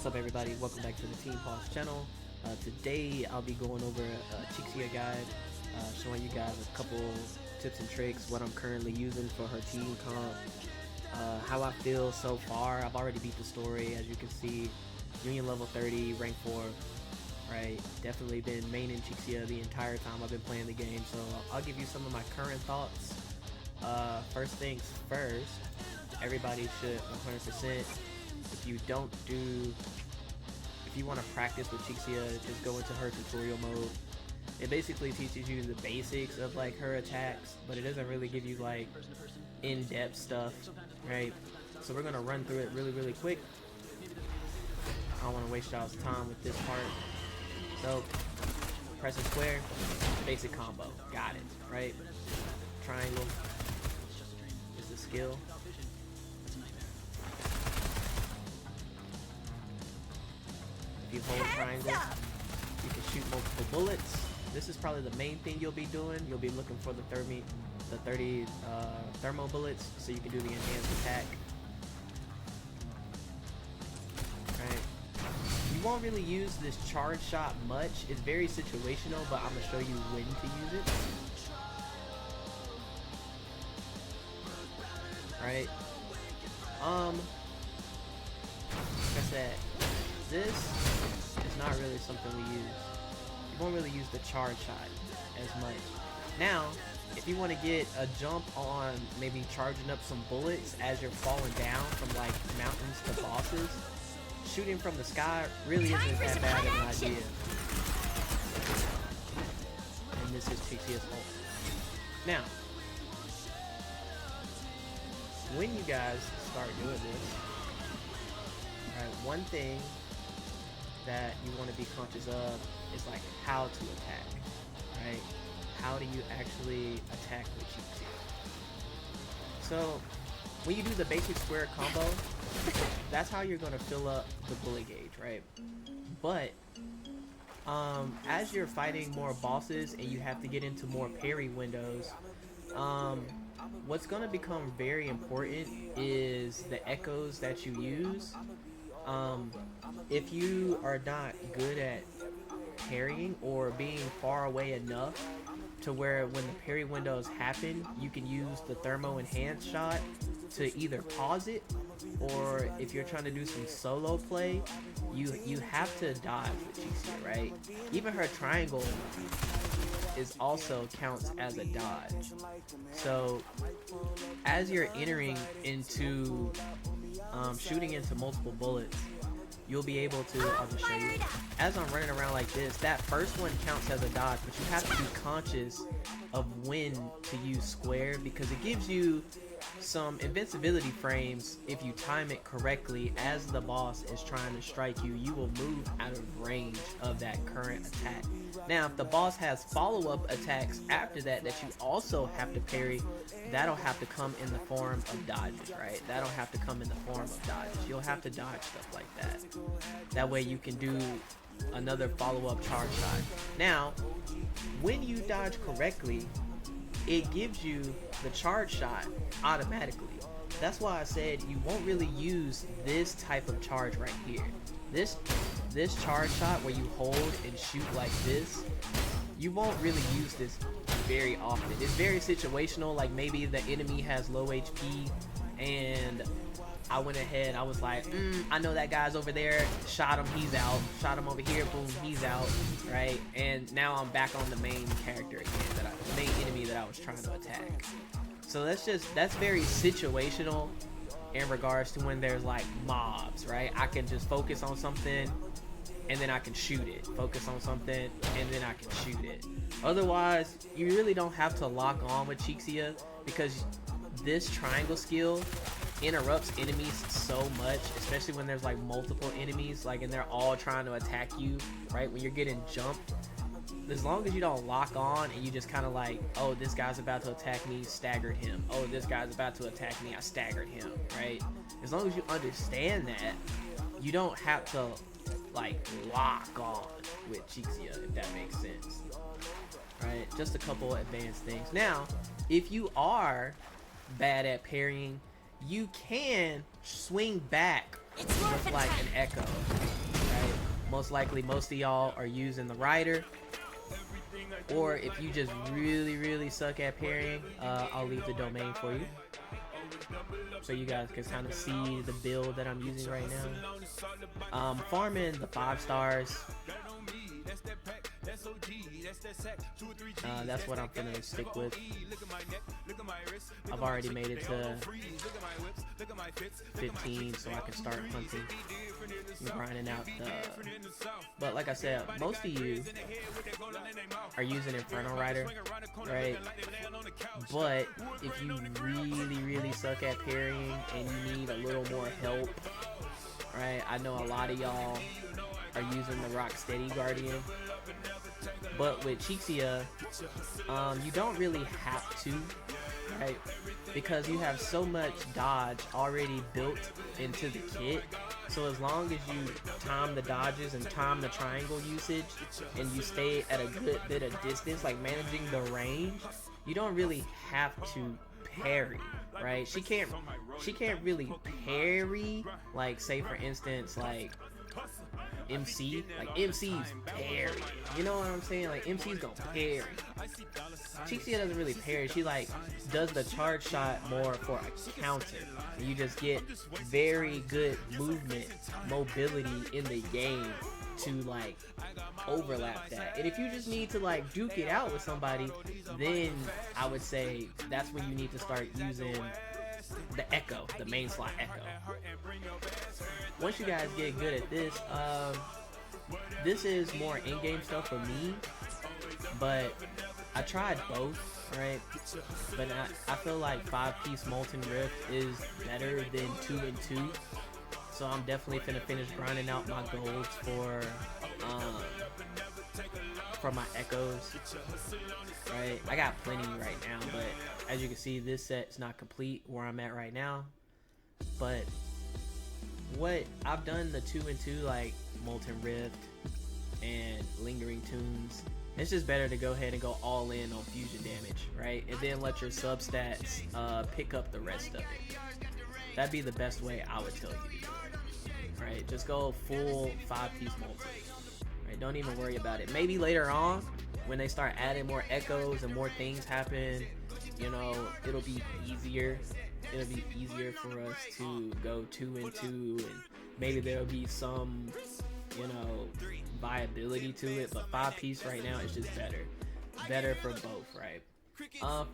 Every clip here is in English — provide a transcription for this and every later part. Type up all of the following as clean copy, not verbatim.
What's up everybody, welcome back to the teampawz channel. Today I'll be going over a Chixia guide, showing you guys a couple tips and tricks, what I'm currently using for her team comp, how I feel so far. I've already beat the story, as you can see, Union level 30, rank 4, right? Definitely been maining Chixia the entire time I've been playing the game, so I'll give you some of my current thoughts. First things first, everybody should 100%, if you want to practice with Chixia, just go into her tutorial mode. It basically teaches you the basics of like her attacks, but it doesn't really give you like in-depth stuff, right? So we're gonna run through it really quick. I don't want to waste y'all's time with this part. So press and square, basic combo, got it, right? Triangle is a skill. If you hold triangle, you can shoot multiple bullets. This is probably the main thing you'll be doing. You'll be looking for the 30 thermo bullets, so you can do the enhanced attack. Right. You won't really use this charge shot much. It's very situational, but I'm gonna show you when to use it. Right. Like I said, this is not really something we use. You won't really use the charge shot as much. Now, if you want to get a jump on maybe charging up some bullets as you're falling down from like mountains to bosses, shooting from the sky really isn't that bad of an idea. And this is Chixia's ult. Now, when you guys start doing this, alright, one thing that you want to be conscious of is like how to attack, right? How do you actually attack with Chixia? So when you do the basic square combo, that's how you're going to fill up the bullet gauge, right? But as you're fighting more bosses and you have to get into more parry windows, what's going to become very important is the echoes that you use. If you are not good at parrying or being far away enough to where when the parry windows happen, you can use the thermo enhanced shot to either pause it, or if you're trying to do some solo play, you have to dodge with Chixia, right? Even her triangle is also counts as a dodge. So as you're entering into shooting into multiple bullets, you'll be able to, I'll just show you, as I'm running around like this, that first one counts as a dodge, but you have to be conscious of when to use square, because it gives you some invincibility frames. If you time it correctly, as the boss is trying to strike you, you will move out of range of that current attack. Now, if the boss has follow-up attacks after that you also have to parry, that'll have to come in the form of dodges, right? That'll have to come in the form of dodges. You'll have to dodge stuff like that. That way you can do another follow-up charge shot. Now, when you dodge correctly, it gives you the charge shot automatically. That's why I said you won't really use this type of charge right here. This charge shot where you hold and shoot like this, you won't really use this very often. It's very situational, like maybe the enemy has low HP and I went ahead, I was like, I know that guy's over there, shot him, he's out, shot him over here, boom, he's out, right? And now I'm back on the main character again, the main enemy that I was trying to attack. So that's very situational in regards to when there's like mobs, right? I can just focus on something and then I can shoot it. Focus on something and then I can shoot it. Otherwise, you really don't have to lock on with Chixia, because this triangle skill interrupts enemies so much, especially when there's like multiple enemies, like, and they're all trying to attack you, right? When you're getting jumped, as long as you don't lock on and you just kind of like, oh, this guy's about to attack me, staggered him. Oh, this guy's about to attack me, I staggered him, right? As long as you understand that, you don't have to like lock on with Chixia, if that makes sense, right? Just a couple advanced things. Now, if you are bad at parrying, you can swing back just like an echo, right? Most likely, most of y'all are using the rider, or if you just really suck at parrying, I'll leave the domain for you, so you guys can kind of see the build that I'm using right now. Farming the 5 stars. That's what I'm gonna stick with. I've already made it to 15, so I can start hunting and grinding out the... But like I said, most of you are using Inferno Rider, right? But if you really suck at parrying and you need a little more help, right? I know a lot of y'all are using the Rocksteady Guardian, but with Chixia, you don't really have to, right? Because you have so much dodge already built into the kit. So as long as you time the dodges and time the triangle usage, and you stay at a good bit of distance, like managing the range, you don't really have to parry, right? She can't really parry, like say for instance, like MC, like MC's parry. You know what I'm saying? Like MC's gonna parry. Chixia doesn't really parry. She like does the charge shot more for a counter. And you just get very good movement, mobility in the game to like overlap that. And if you just need to like duke it out with somebody, then I would say that's when you need to start using the echo, the main slot echo. Once you guys get good at this, this is more in-game stuff for me, but I tried both, right? But I feel like 5-piece Molten Rift is better than 2 and 2, so I'm definitely finna finish grinding out my golds for my echoes, right? I got plenty right now, but as you can see, this set's not complete where I'm at right now. But what I've done, the 2 and 2, like Molten Rift and Lingering Tunes, it's just better to go ahead and go all in on fusion damage, right? And then let your substats pick up the rest of it. That'd be the best way I would tell you to do it, right? Just go full 5-piece Molten. Don't even worry about it. Maybe later on, when they start adding more echoes and more things happen, you know, it'll be easier. It'll be easier for us to go 2 and 2, and maybe there'll be some, you know, viability to it. But 5-piece right now is just better for both, right?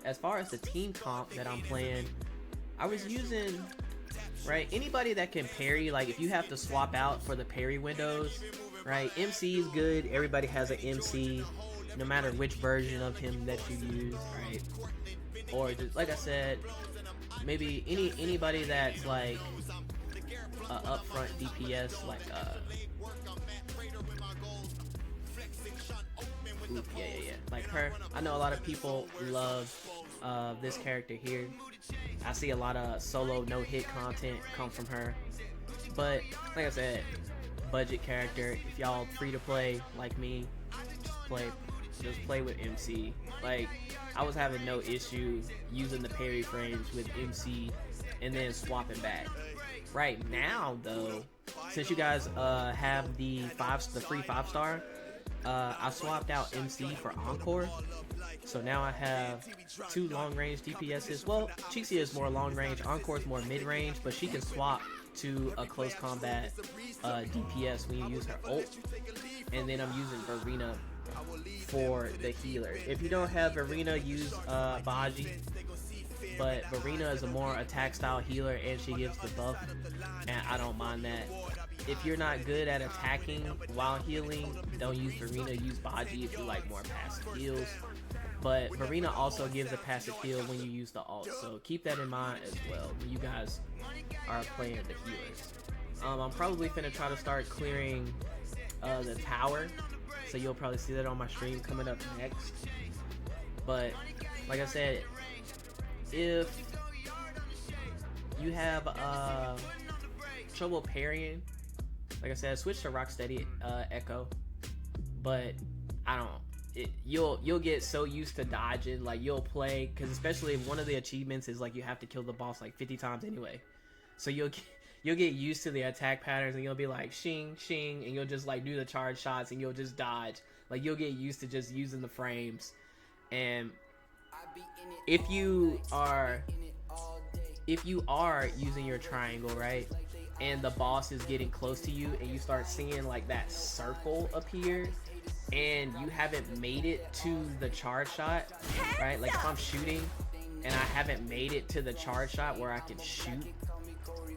As far as the team comp that I'm playing, I was using, right, anybody that can parry. Like if you have to swap out for the parry windows, right? MC is good. Everybody has an MC, no matter which version of him that you use, right? Or just like I said, maybe anybody that's like upfront DPS, like yeah, like her. I know a lot of people love this character here. I see a lot of solo no-hit content come from her, but like I said, budget character. If y'all free to play like me, just play with MC. Like I was having no issue using the parry frames with MC and then swapping back. Right now though, since you guys have the free 5-star, I swapped out MC for Encore, so now I have 2 long-range DPSs. Well, Chixia is more long-range, Encore is more mid-range, but she can swap to a close combat DPS when you use her ult. And then I'm using Verena for the healer. If you don't have Verena, use Baji, but Verena is a more attack style healer and she gives the buff, and I don't mind that. If you're not good at attacking while healing, don't use Verena, use Baji if you like more passive heals. But Verena also gives a passive heal when you use the ult, so keep that in mind as well when you guys are playing the healers. I'm probably finna try to start clearing the tower, so you'll probably see that on my stream coming up next. But like I said, if you have trouble parrying, like I said, switch to Rocksteady Echo. But I don't. You'll get so used to dodging, like you'll play, because especially if one of the achievements is like you have to kill the boss like 50 times anyway, so you'll you'll get used to the attack patterns, and you'll be like shing shing, and you'll just like do the charge shots, and you'll just dodge. Like you'll get used to just using the frames. And if you are using your triangle, right, and the boss is getting close to you, and you start seeing like that circle appear, and you haven't made it to the charge shot, right? Like if I'm shooting and I haven't made it to the charge shot where I can shoot,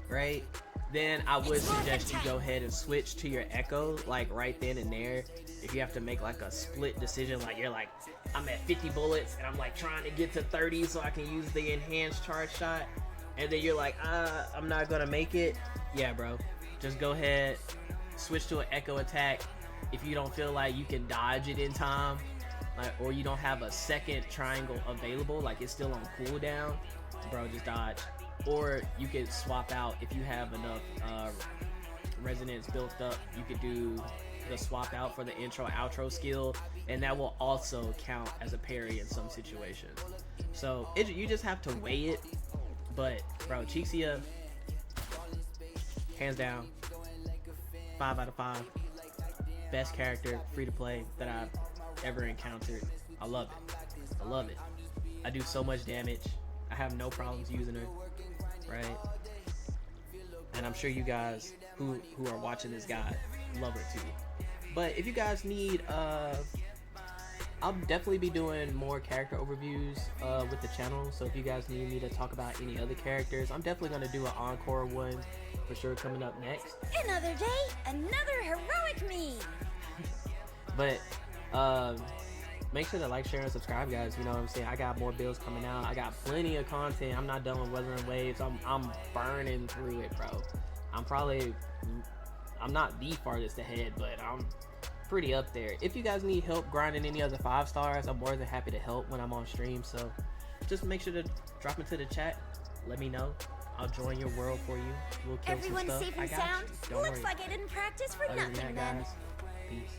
right? Then I would suggest you go ahead and switch to your echo, like right then and there. If you have to make like a split decision, like you're like, I'm at 50 bullets and I'm like trying to get to 30 so I can use the enhanced charge shot, and then you're like, I'm not gonna make it. Yeah, bro, just go ahead, switch to an echo attack. If you don't feel like you can dodge it in time, like, or you don't have a second triangle available, like it's still on cooldown, bro, just dodge. Or you could swap out if you have enough resonance built up. You could do the swap out for the intro outro skill, and that will also count as a parry in some situations. So you just have to weigh it. But bro, Chixia, hands down, 5 out of 5. Best character, free to play, that I've ever encountered. I love it. I love it. I do so much damage. I have no problems using her, right? And I'm sure you guys who are watching this guide love her too. But if you guys need, I'll definitely be doing more character overviews with the channel. So if you guys need me to talk about any other characters, I'm definitely going to do an encore one for sure coming up next. Another day, another heroic me. But make sure to like, share, and subscribe, guys. You know what I'm saying? I got more builds coming out. I got plenty of content. I'm not done with Wuthering Waves. I'm burning through it, bro. I'm not the farthest ahead, but I'm pretty up there. If you guys need help grinding any other 5 stars, I'm more than happy to help when I'm on stream. So just make sure to drop into the chat. Let me know. I'll join your world for you. We'll kill Everyone's some stuff. safe and sound? Looks like I didn't practice for Other than nothing that, then. guys, peace.